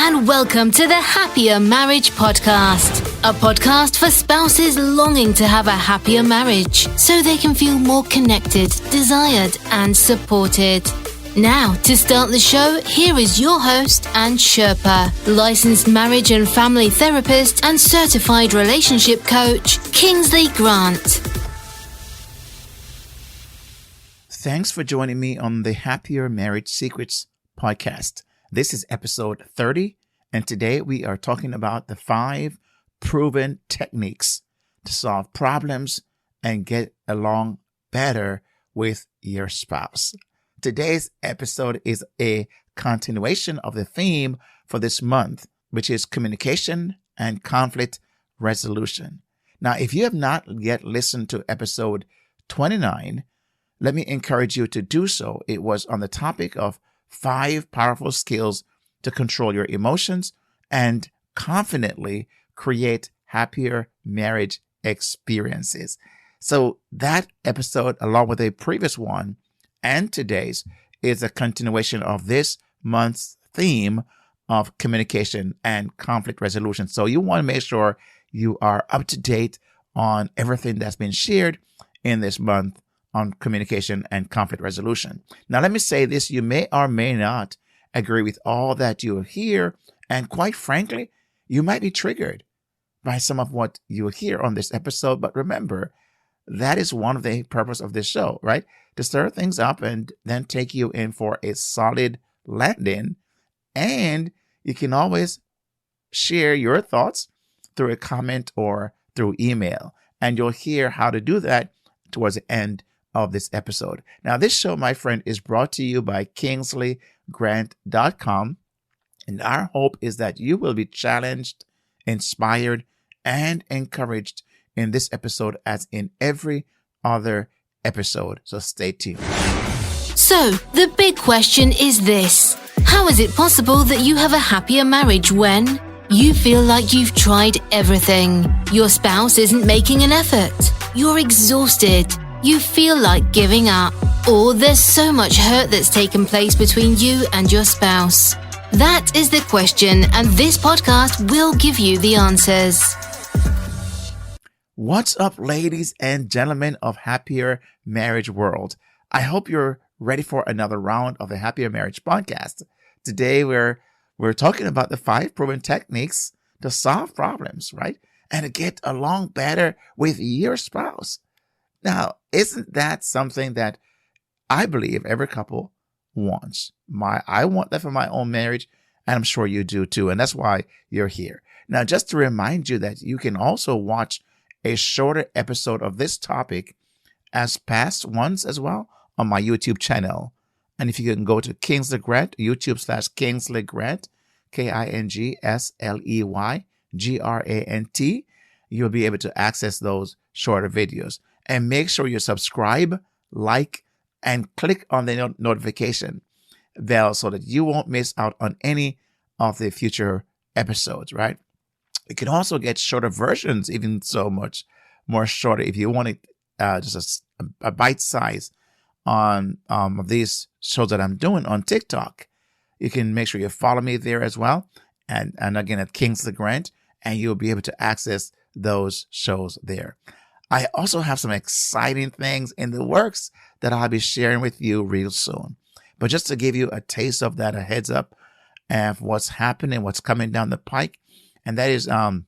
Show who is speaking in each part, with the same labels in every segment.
Speaker 1: and welcome to the Happier Marriage Podcast, a podcast for spouses longing to have a happier marriage so they can feel more connected, desired, and supported. Now, to start the show, here is your host and Sherpa, licensed marriage and family therapist and certified relationship coach, Kingsley Grant.
Speaker 2: Thanks for joining me on the Happier Marriage Secrets podcast. This is episode 30, and today we are talking about the 5 proven techniques to solve problems and get along better with your spouse. Today's episode is a continuation of the theme for this month, which is communication and conflict resolution. Now, if you have not yet listened to episode 29, let me encourage you to do so. It was on the topic of 5 powerful skills to control your emotions and confidently create happier marriage experiences. So that episode, along with a previous one and today's, is a continuation of this month's theme of communication and conflict resolution. So you want to make sure you are up to date on everything that's been shared in this month on communication and conflict resolution. Now, let me say this. You may or may not agree with all that you hear. And quite frankly, you might be triggered by some of what you hear on this episode. But remember, that is one of the purpose of this show, right? To stir things up and then take you in for a solid landing. And you can always share your thoughts through a comment or through email. And you'll hear how to do that towards the end of this episode. Now, this show, my friend, is brought to you by KingsleyGrant.com. And our hope is that you will be challenged, inspired, and encouraged in this episode as in every other episode. So stay tuned.
Speaker 1: So, the big question is this. How is it possible that you have a happier marriage when you feel like you've tried everything? Your spouse isn't making an effort. You're exhausted. You feel like giving up, or there's so much hurt that's taken place between you and your spouse. That is the question, and this podcast will give you the answers.
Speaker 2: What's up, ladies and gentlemen of Happier Marriage World? I hope you're ready for another round of the Happier Marriage podcast. Today, we're talking about the 5 proven techniques to solve problems, right? And to get along better with your spouse. Now, isn't that something that I believe every couple wants? I want that for my own marriage, and I'm sure you do too, and that's why you're here. Now, just to remind you that you can also watch a shorter episode of this topic as past ones as well on my YouTube channel. And if you can go to Kingsley Grant, YouTube/Kingsley Grant, KINGSLEYGRANT, you'll be able to access those shorter videos. And make sure you subscribe, like, and click on the notification bell so that you won't miss out on any of the future episodes, right? You can also get shorter versions, even so much more shorter if you want it, just a bite size on of these shows that I'm doing on TikTok. You can make sure you follow me there as well. And again, at Kingsley Grant, and you'll be able to access those shows there. I also have some exciting things in the works that I'll be sharing with you real soon. But just to give you a taste of that, a heads up of what's happening, what's coming down the pike, and that is I'm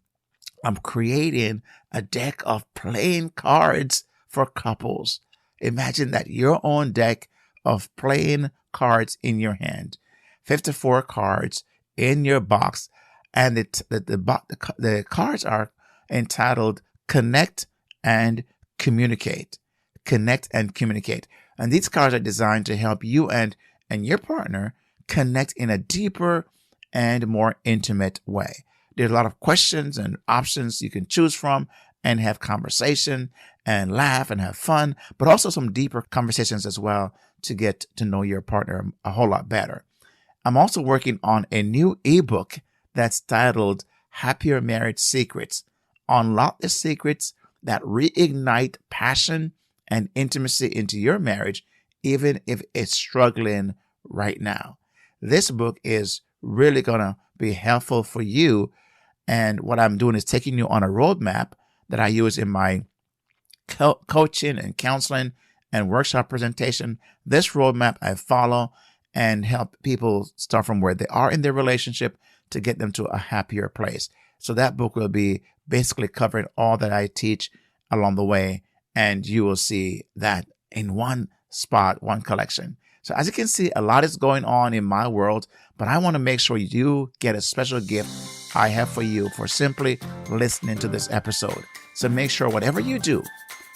Speaker 2: creating a deck of playing cards for couples. Imagine that, your own deck of playing cards in your hand. 54 cards in your box, and the cards are entitled Connect and Communicate. Connect and Communicate. And these cards are designed to help you and your partner connect in a deeper and more intimate way. There's a lot of questions and options you can choose from and have conversation and laugh and have fun, but also some deeper conversations as well to get to know your partner a whole lot better. I'm also working on a new ebook that's titled Happier Marriage Secrets. Unlock the secrets that reignite passion and intimacy into your marriage, even if it's struggling right now. This book is really going to be helpful for you. And what I'm doing is taking you on a roadmap that I use in my coaching and counseling and workshop presentation. This roadmap I follow and help people start from where they are in their relationship to get them to a happier place. So that book will be basically covering all that I teach along the way, and you will see that in one spot, one collection. So as you can see, a lot is going on in my world, but I want to make sure you get a special gift I have for you for simply listening to this episode. So make sure whatever you do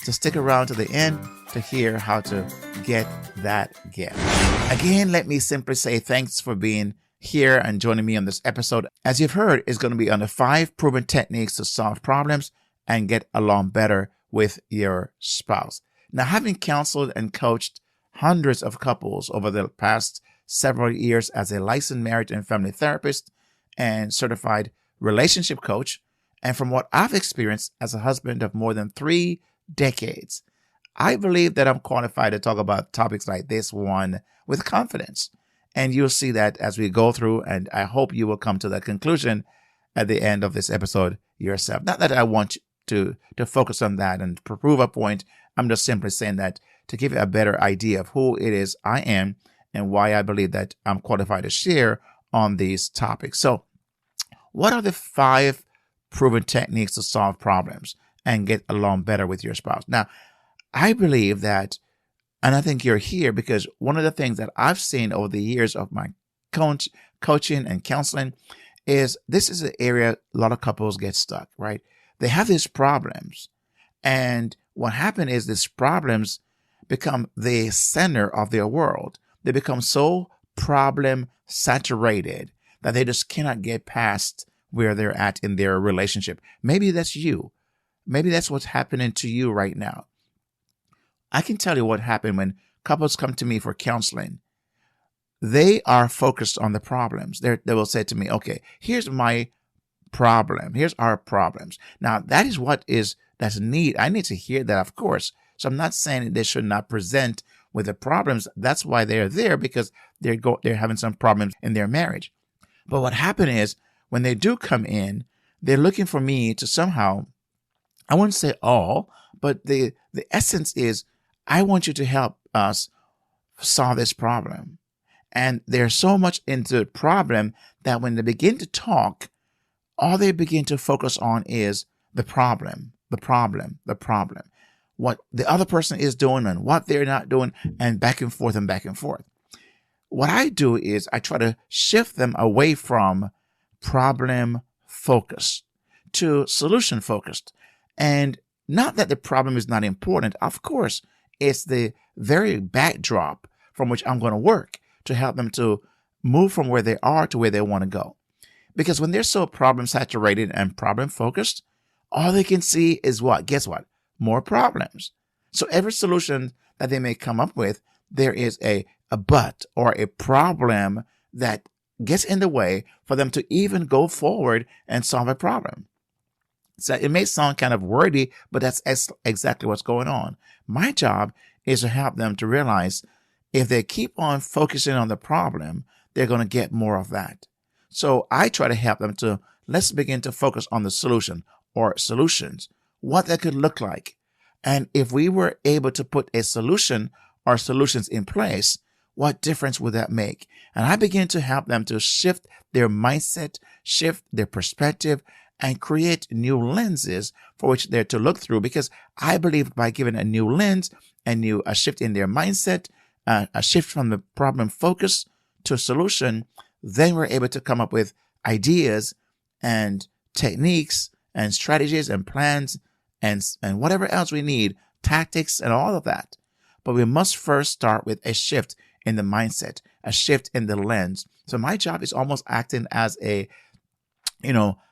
Speaker 2: to stick around to the end to hear how to get that gift. Again, let me simply say thanks for being here and joining me on this episode. As you've heard, it's going to be on the 5 proven techniques to solve problems and get along better with your spouse. Now, having counseled and coached hundreds of couples over the past several years as a licensed marriage and family therapist and certified relationship coach, and from what I've experienced as a husband of more than 3 decades, I believe that I'm qualified to talk about topics like this one with confidence. And you'll see that as we go through, and I hope you will come to that conclusion at the end of this episode yourself. Not that I want you to focus on that and to prove a point. I'm just simply saying that to give you a better idea of who it is I am and why I believe that I'm qualified to share on these topics. So what are the 5 proven techniques to solve problems and get along better with your spouse? Now, I believe that, and I think you're here because one of the things that I've seen over the years of my coaching and counseling is this is an area a lot of couples get stuck, right? They have these problems, and what happens is these problems become the center of their world. They become so problem saturated that they just cannot get past where they're at in their relationship. Maybe that's you. Maybe that's what's happening to you right now. I can tell you what happened when couples come to me for counseling. They are focused on the problems. They will say to me, okay, here's my problem. Here's our problems. Now, that is that's neat. I need to hear that, of course. So I'm not saying that they should not present with the problems. That's why they're there, because they're having some problems in their marriage. But what happened is when they do come in, they're looking for me to somehow, I wouldn't say all, but the essence is, I want you to help us solve this problem. And they're so much into the problem that when they begin to talk, all they begin to focus on is the problem. What the other person is doing and what they're not doing, and back and forth and back and forth. What I do is I try to shift them away from problem focused to solution focused. And not that the problem is not important. Of course, it's the very backdrop from which I'm going to work to help them to move from where they are to where they want to go. Because when they're so problem saturated and problem focused, all they can see is what? Guess what? More problems. So every solution that they may come up with, there is a but or a problem that gets in the way for them to even go forward and solve a problem. So it may sound kind of wordy, but that's exactly what's going on. My job is to help them to realize if they keep on focusing on the problem, they're going to get more of that. So I try to help them to, let's begin to focus on the solution or solutions, what that could look like. And if we were able to put a solution or solutions in place, what difference would that make? And I begin to help them to shift their mindset, shift their perspective, and create new lenses for which they're to look through. Because I believe by giving a new lens, a shift in their mindset, a shift from the problem focus to solution, then we're able to come up with ideas and techniques and strategies and plans and whatever else we need, tactics and all of that. But we must first start with a shift in the mindset, a shift in the lens. So my job is almost acting as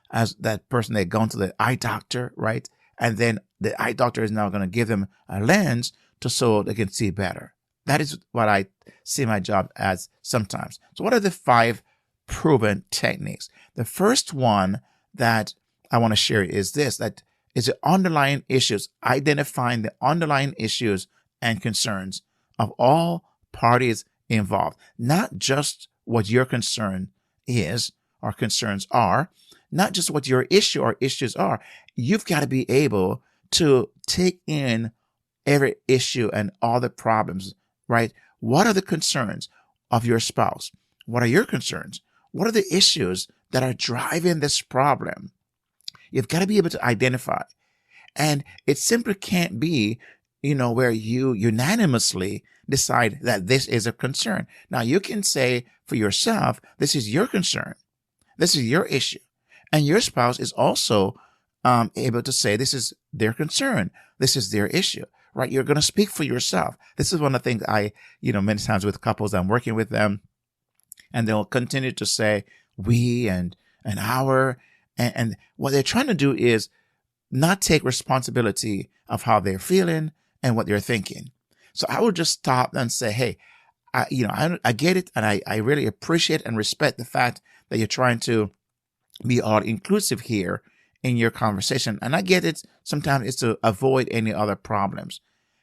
Speaker 2: as that person that gone to the eye doctor, right? And then the eye doctor is now going to give them a lens so they can see better. That is what I see my job as sometimes. So what are the 5 proven techniques? The first one that I want to share is this, that is the underlying issues, identifying the underlying issues and concerns of all parties involved, not just what your concern is or concerns are, not just what your issue or issues are. You've got to be able to take in every issue and all the problems, right? What are the concerns of your spouse? What are your concerns? What are the issues that are driving this problem? You've got to be able to identify. And it simply can't be, where you unanimously decide that this is a concern. Now, you can say for yourself, this is your concern. This is your issue. And your spouse is also able to say this is their concern. This is their issue, right? You're going to speak for yourself. This is one of the things I, many times with couples, I'm working with them, and they'll continue to say we and our, and what they're trying to do is not take responsibility of how they're feeling and what they're thinking. So I would just stop and say, hey, I get it, and I really appreciate and respect the fact that you're trying to be all inclusive here in your conversation. And I get it. Sometimes it's to avoid any other problems.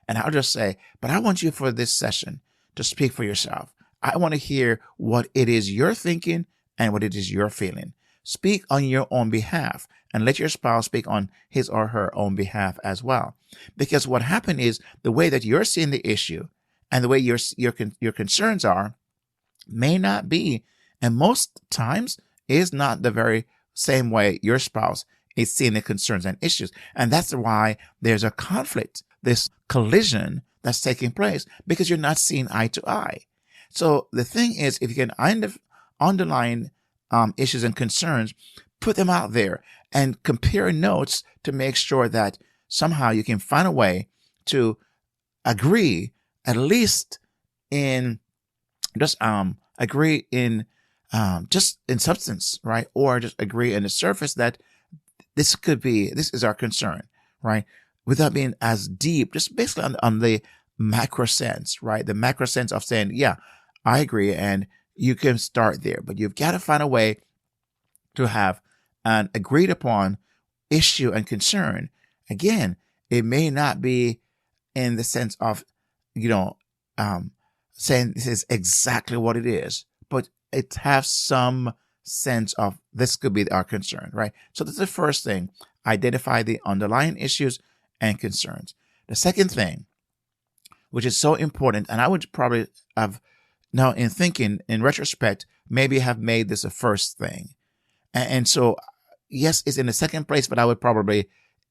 Speaker 2: And I'll just say, but I want you for this session to speak for yourself. I want to hear what it is you're thinking and what it is you're feeling. Speak on your own behalf and let your spouse speak on his or her own behalf as well. Because what happened is the way that you're seeing the issue and the way your concerns are may not be, and most times is not the very same way your spouse is seeing the concerns and issues. And that's why there's a conflict, this collision that's taking place, because you're not seeing eye to eye. So the thing is, if you can underline issues and concerns, put them out there and compare notes to make sure that somehow you can find a way to agree, at least in just agree in just in substance, right? Or just agree in the surface that this is our concern, right? Without being as deep, just basically on the macro sense, right? The macro sense of saying, yeah, I agree, and you can start there, but you've got to find a way to have an agreed upon issue and concern. Again, it may not be in the sense of, saying this is exactly what it is, but it has some sense of this could be our concern, right? So that's the first thing. Identify the underlying issues and concerns. The second thing, which is so important, and I would probably have now in thinking, in retrospect, maybe have made this a first thing. And so, yes, it's in the second place, but I would probably,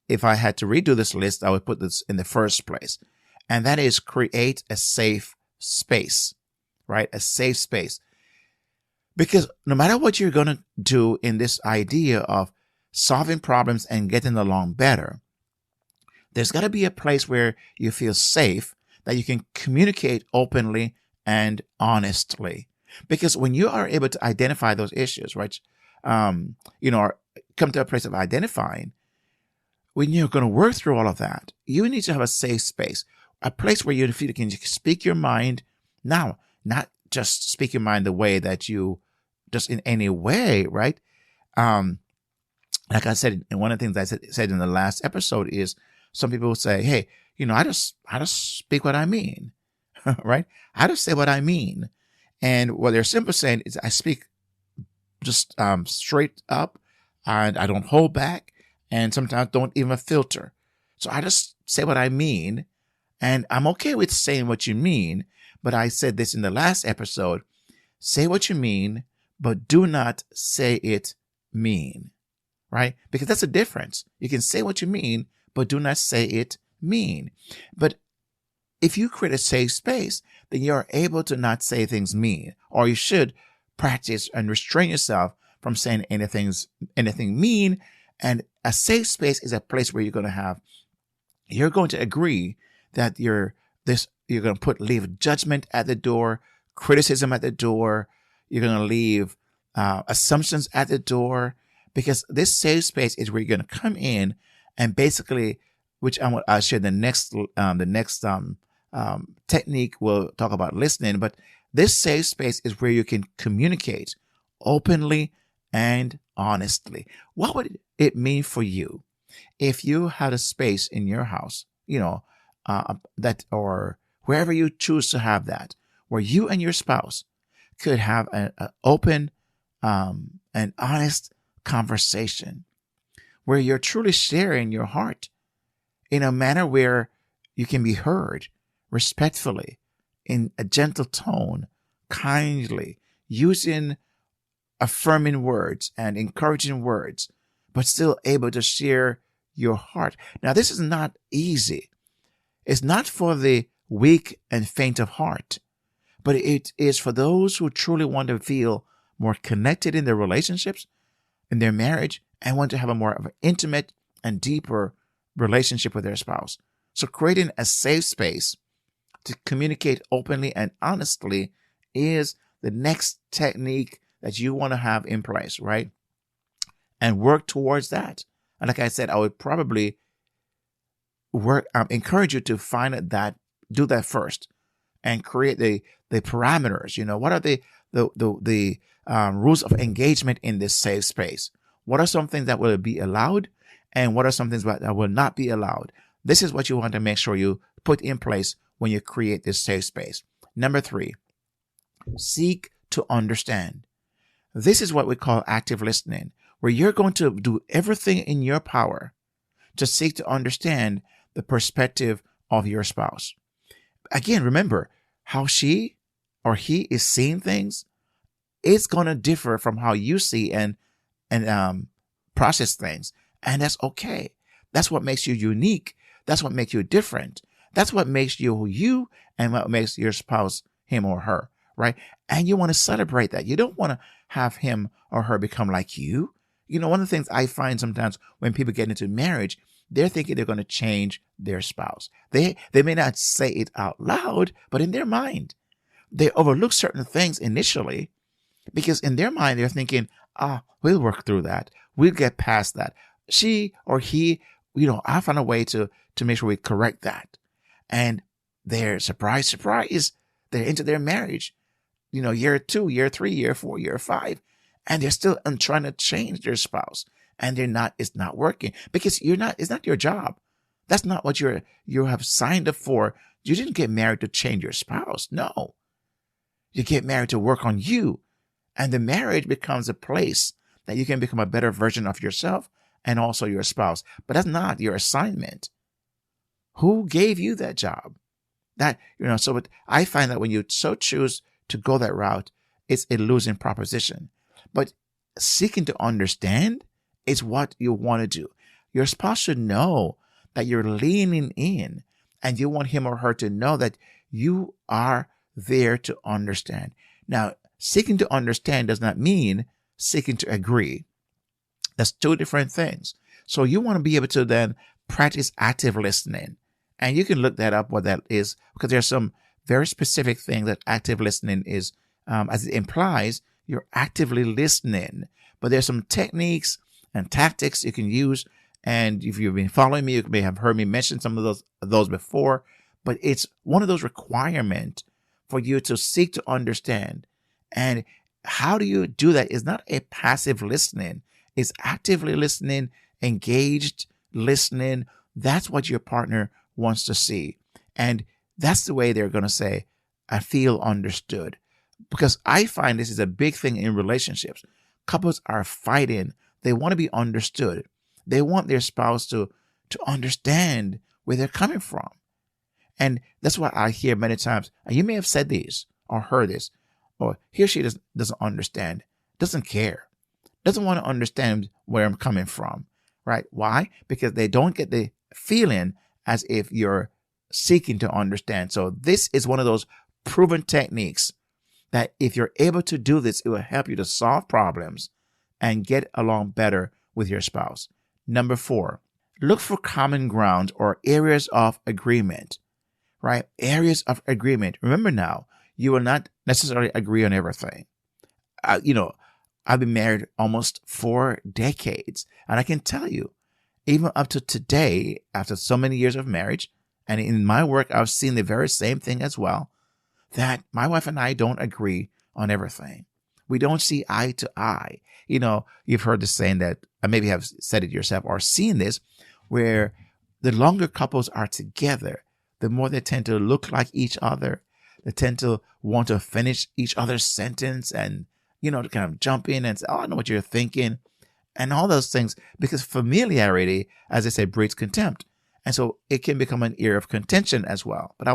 Speaker 2: if I had to redo this list, I would put this in the first place. And that is create a safe space, right? A safe space. Because no matter what you're going to do in this idea of solving problems and getting along better, there's got to be a place where you feel safe, that you can communicate openly and honestly. Because when you are able to identify those issues, right, or come to a place of identifying, when you're going to work through all of that, you need to have a safe space, a place where you feel you can speak your mind. Now, not just speak your mind the way that you just in any way, right? Like I said, and one of the things I said in the last episode is some people will say, hey, I just speak what I mean, right? I just say what I mean. And what they're simply saying is I speak just straight up, and I don't hold back, and sometimes don't even filter. So I just say what I mean, and I'm okay with saying what you mean. But I said this in the last episode: say what you mean, but do not say it mean, right? Because that's a difference. You can say what you mean, but do not say it mean. But if you create a safe space, then you're able to not say things mean, or you should practice and restrain yourself from saying anything mean. And a safe space is a place where you're going to agree that you're going to leave judgment at the door, criticism at the door. You're going to leave assumptions at the door, because this safe space is where you're going to come in and basically, which I'll share the next technique. We'll talk about listening, but this safe space is where you can communicate openly and honestly. What would it mean for you if you had a space in your house, that, or wherever you choose to have that, where you and your spouse could have an open an honest conversation where you're truly sharing your heart in a manner where you can be heard respectfully, in a gentle tone, kindly, using affirming words and encouraging words, but still able to share your heart. Now, this is not easy. It's not for the weak and faint of heart, but it is for those who truly want to feel more connected in their relationships, in their marriage, and want to have a more of an intimate and deeper relationship with their spouse. So creating a safe space to communicate openly and honestly is the next technique that you want to have in place, right? And work towards that. And like I said, I would probably encourage you to do that first, and create the parameters. What are the rules of engagement in this safe space? What are some things that will be allowed, and what are some things that will not be allowed? This is what you want to make sure you put in place when you create this safe space. Number 3, seek to understand. This is what we call active listening, where you're going to do everything in your power to seek to understand the perspective of your spouse. Again, remember how she or he is seeing things. It's going to differ from how you see and process things. And that's okay. That's what makes you unique. That's what makes you different. That's what makes you you, and what makes your spouse him or her, right? And you want to celebrate that. You don't want to have him or her become like you. One of the things I find sometimes when people get into marriage, they're thinking they're going to change their spouse. They may not say it out loud, but in their mind, they overlook certain things initially, because in their mind, they're thinking, we'll work through that. We'll get past that. She or he, I'll find a way to make sure we correct that. And they're surprise, they're into their marriage, year 2, year 3, year 4, year 5, and they're still trying to change their spouse. And it's not working, because it's not your job. That's not what you have signed up for. You didn't get married to change your spouse. No, you get married to work on you. And the marriage becomes a place that you can become a better version of yourself and also your spouse. But that's not your assignment. Who gave you that job? So I find that when you so choose to go that route, it's a losing proposition. But seeking to understand is what you want to do. Your spouse should know that you're leaning in, and you want him or her to know that you are there to understand. Now, seeking to understand does not mean seeking to agree. That's 2 different things. So you want to be able to then practice active listening. And you can look that up, what that is, because there's some very specific thing that active listening is, as it implies, you're actively listening. But there's some techniques and tactics you can use. And if you've been following me, you may have heard me mention some of those before. But it's one of those requirements for you to seek to understand. And how do you do that? It's not a passive listening. It's actively listening, engaged listening. That's what your partner wants to see. And that's the way they're going to say, I feel understood. Because I find this is a big thing in relationships. Couples are fighting. They want to be understood. They want their spouse to understand where they're coming from. And that's what I hear many times. And you may have said this or heard this, or he or she doesn't understand, doesn't care, doesn't want to understand where I'm coming from, right? Why? Because they don't get the feeling as if you're seeking to understand. So this is one of those proven techniques that if you're able to do this, it will help you to solve problems and get along better with your spouse. Number 4, look for common ground or areas of agreement, right? Areas of agreement. Remember now, you will not necessarily agree on everything. I've been married almost 4 decades, and I can tell you, even up to today, after so many years of marriage, and in my work, I've seen the very same thing as well, that my wife and I don't agree on everything. We don't see eye to eye. You've heard the saying that, maybe have said it yourself or seen this, where the longer couples are together, the more they tend to look like each other. They tend to want to finish each other's sentence and, to kind of jump in and say, oh, I know what you're thinking, and all those things, because familiarity, as I say, breeds contempt. And so it can become an area of contention as well. But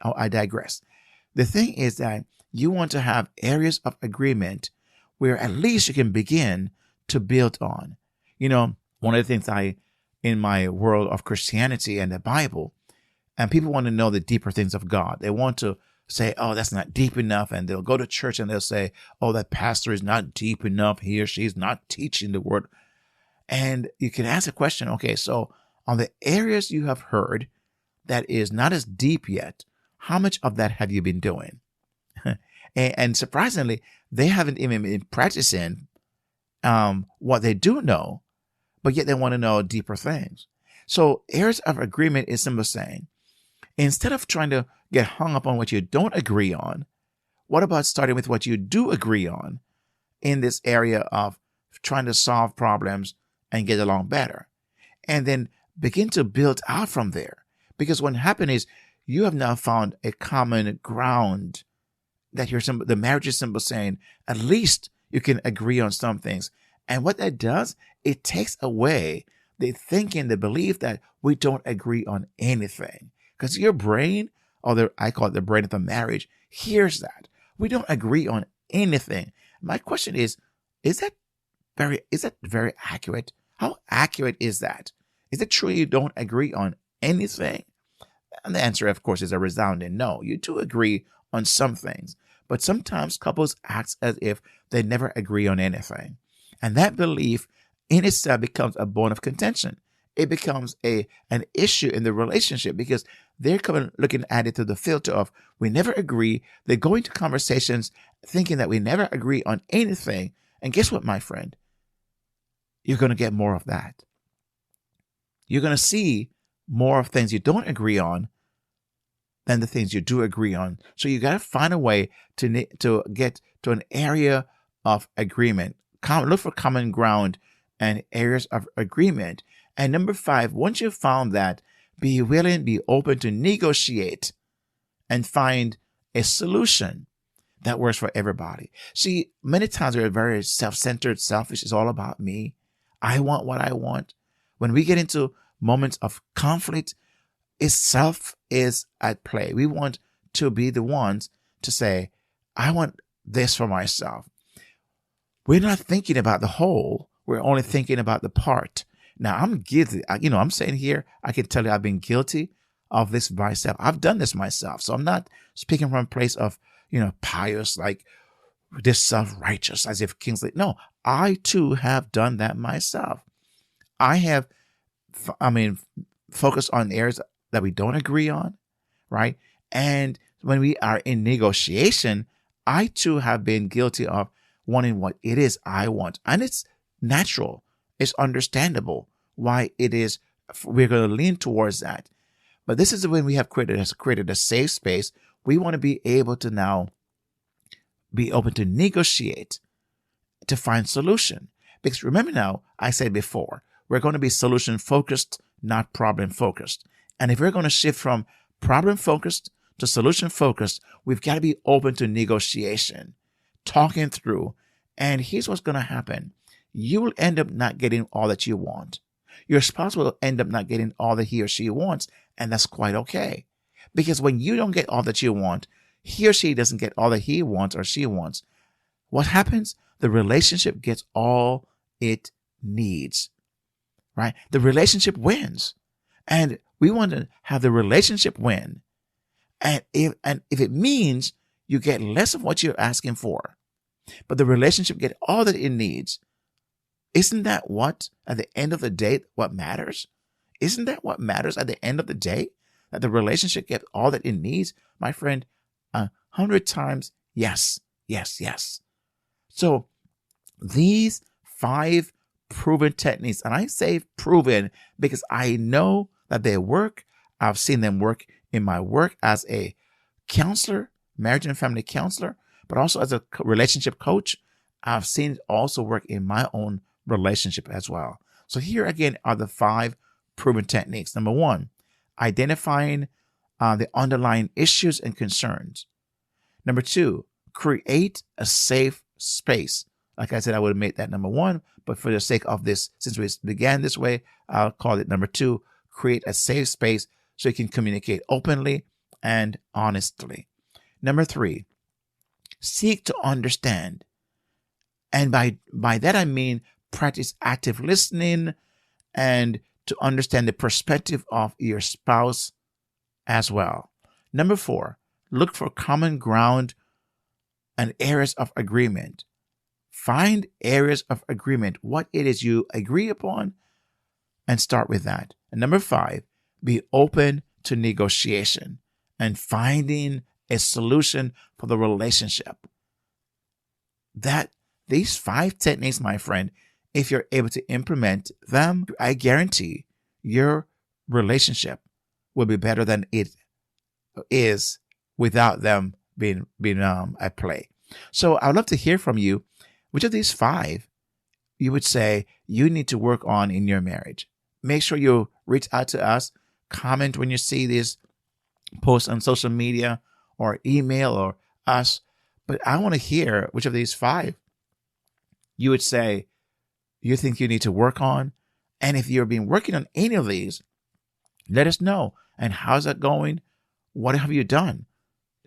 Speaker 2: I digress. The thing is that you want to have areas of agreement where at least you can begin to build on. One of the things in my world of Christianity and the Bible, and people want to know the deeper things of God. They want to say, oh, that's not deep enough. And they'll go to church and they'll say, oh, that pastor is not deep enough. He or she's not teaching the word. And you can ask a question, okay, so on the areas you have heard that is not as deep yet, how much of that have you been doing? And surprisingly, they haven't even been practicing what they do know, but yet they want to know deeper things. So areas of agreement is simply saying, instead of trying to get hung up on what you don't agree on, what about starting with what you do agree on in this area of trying to solve problems and get along better? And then begin to build out from there. Because what happened is you have now found a common ground that the marriage is simply saying, at least you can agree on some things. And what that does, it takes away the thinking, the belief that we don't agree on anything. Because your brain, I call it the brain of the marriage, hears that. We don't agree on anything. My question is that very accurate? How accurate is that? Is it true you don't agree on anything? And the answer, of course, is a resounding no. You do agree on some things. But sometimes couples act as if they never agree on anything. And that belief in itself becomes a bone of contention. It becomes an issue in the relationship because they're looking at it through the filter of we never agree. They go into conversations thinking that we never agree on anything. And guess what, my friend? You're going to get more of that. You're going to see more of things you don't agree on than the things you do agree on. So you got to find a way to get to an area of agreement. Look for common ground and areas of agreement. And number 5, once you've found that, be willing, be open to negotiate and find a solution that works for everybody. See, many times we're very self-centered, selfish. It's all about me. I want what I want. When we get into moments of conflict, self is at play. We want to be the ones to say, I want this for myself. We're not thinking about the whole. We're only thinking about the part. Now, I'm guilty. I'm saying here, I can tell you I've been guilty of this myself. I've done this myself. So I'm not speaking from a place of, pious, like this self-righteous, as if Kingsley. No, I too have done that myself. I have, focused on areas that we don't agree on, right? And when we are in negotiation, I too have been guilty of wanting what it is I want. And it's natural. It's understandable why we're going to lean towards that. But this is when we have created a safe space. We want to be able to now be open to negotiate, to find solution. Because remember now, I said before, we're going to be solution focused, not problem focused. And if we're going to shift from problem focused to solution focused, we've got to be open to negotiation, talking through. And here's what's going to happen. You will end up not getting all that you want. Your spouse will end up not getting all that he or she wants, and that's quite okay. Because when you don't get all that you want, he or she doesn't get all that he wants or she wants. What happens? The relationship gets all it needs, right? The relationship wins. And we want to have the relationship win. And if it means you get less of what you're asking for, but the relationship get all that it needs, isn't that what, at the end of the day, what matters? Isn't that what matters at the end of the day? That the relationship gets all that it needs? My friend, 100 times, yes, yes, yes. So these 5 proven techniques, and I say proven because I know that they work. I've seen them work in my work as a counselor, marriage and family counselor, but also as a relationship coach. I've seen it also work in my own relationship as well. So here again are the 5 proven techniques. Number 1, identifying the underlying issues and concerns. Number 2, create a safe space. Like I said, I would have made that number 1, but for the sake of this, since we began this way, I'll call it number 2, create a safe space so you can communicate openly and honestly. Number 3, seek to understand. And by that I mean practice active listening and to understand the perspective of your spouse as well. Number 4, look for common ground and areas of agreement. Find areas of agreement, what it is you agree upon, and start with that. And number 5, be open to negotiation and finding a solution for the relationship. These 5 techniques, my friend, if you're able to implement them, I guarantee your relationship will be better than it is without them being at play. So I'd love to hear from you. Which of these 5 you would say you need to work on in your marriage? Make sure you reach out to us, comment when you see these posts on social media or email or us. But I want to hear which of these 5 you would say you think you need to work on. And if you've been working on any of these, let us know. And how's that going? What have you done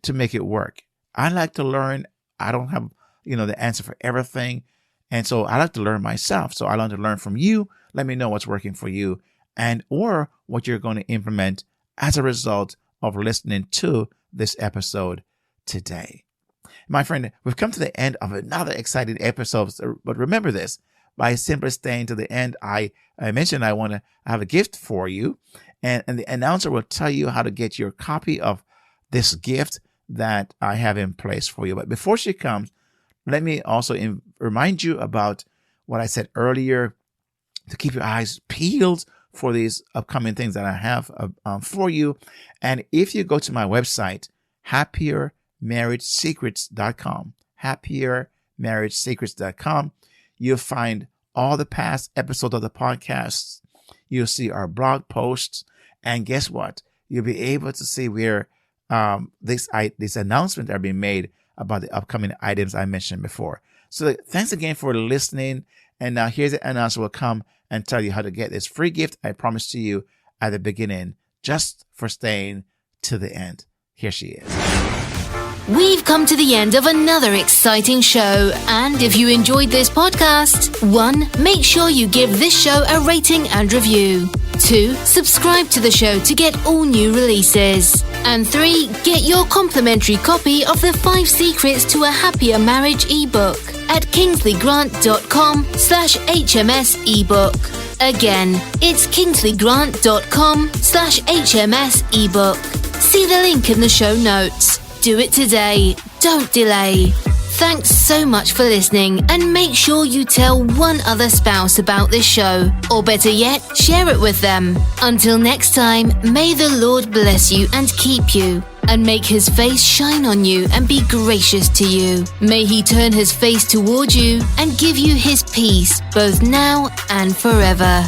Speaker 2: to make it work? I like to learn. I don't have the answer for everything. And so I like to learn myself. So I like to learn from you. Let me know what's working for you and or what you're going to implement as a result of listening to this episode today. My friend, we've come to the end of another exciting episode. But remember this, by simply staying to the end, I mentioned I want to have a gift for you. And the announcer will tell you how to get your copy of this gift that I have in place for you. But before she comes, let me also remind you about what I said earlier, to keep your eyes peeled for these upcoming things that I have for you. And if you go to my website, happiermarriagesecrets.com, happiermarriagesecrets.com, you'll find all the past episodes of the podcasts. You'll see our blog posts. And guess what? You'll be able to see where these announcements are being made about the upcoming items I mentioned before. So thanks again for listening. And now here's the announcer will come and tell you how to get this free gift I promised to you at the beginning, just for staying to the end. Here she is.
Speaker 1: We've come to the end of another exciting show. And if you enjoyed this podcast, 1, make sure you give this show a rating and review. 2, subscribe to the show to get all new releases. And 3, get your complimentary copy of the 5 Secrets to a Happier Marriage ebook at kingsleygrant.com/HMS ebook. Again, it's kingsleygrant.com/HMS ebook. See the link in the show notes. Do it today. Don't delay. Thanks so much for listening, and make sure you tell one other spouse about this show, or better yet, share it with them. Until next time, may the Lord bless you and keep you, and make his face shine on you and be gracious to you. May he turn his face toward you and give you his peace, both now and forever.